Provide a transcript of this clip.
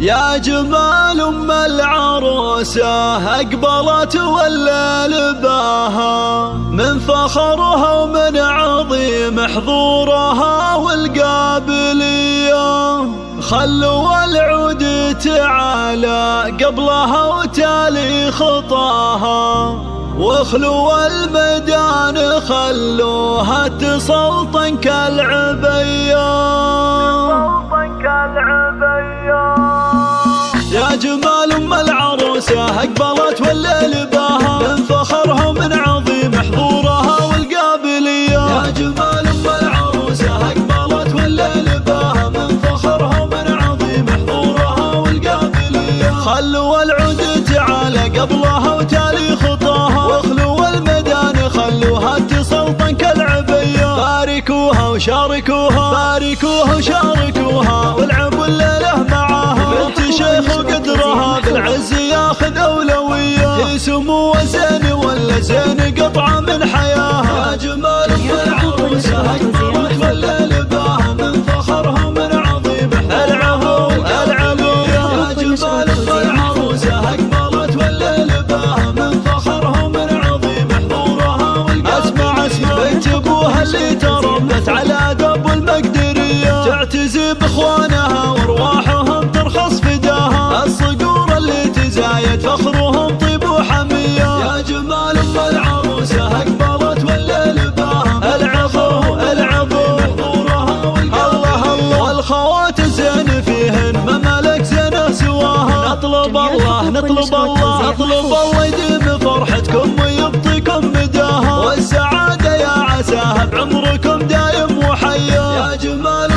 يا جمال أم العروسة أقبلت والليل باها، من فخرها ومن عظيم حضورها والقابلية. خلوا العود تعالى قبلها وتالي خطاها، واخلوا الميدان خلوها تسلطن كالعبية. يا جمال أم العروسة أقبلت والليل باها، من فخرها ومن عظيم حضورها والقابلية. يا جمال أم العروسة أقبلت والليل باها، من فخرها ومن عظيم حضورها والقابلية. خلوا العود تعالى قبلها وتالي خطاها، واخلوا الميدان خلوها تسلطن كالعبية. باركوها وشاركوها، باركوها وشاركوها، والعبوا الليلة معاها. بنت شيخ وقدرها بالعز ياخذ أولوية، في سمو زين ولا زين قطعة من حياها. يا جمال أم العروسة أقبلت والليل باها، من فخرها ومن عظيم العبوا العبوا. يا جمال أم العروسة أقبلت والليل باها، من فخرها ومن عظيم حضورها والقابلية. اسمع بنت أبوها اللي تربت على دب المقدرية، تعتزي بإخوانها وأرواحهم ترخص فداها. الصقور اللي تزايد فخرهم طيب وحمية. يا جمال أم العروسة أقبلت والليل باها، العبوا العبوا حضورها والقابلية. الله والخوات زين فيهن ممالك زينة سواها. نطلب الله نطلب الله نطلب الله يديم فرحتكم ويبطيكم مداها، والسعادة يا عساها بعمركم دايم وحيا. يا جمال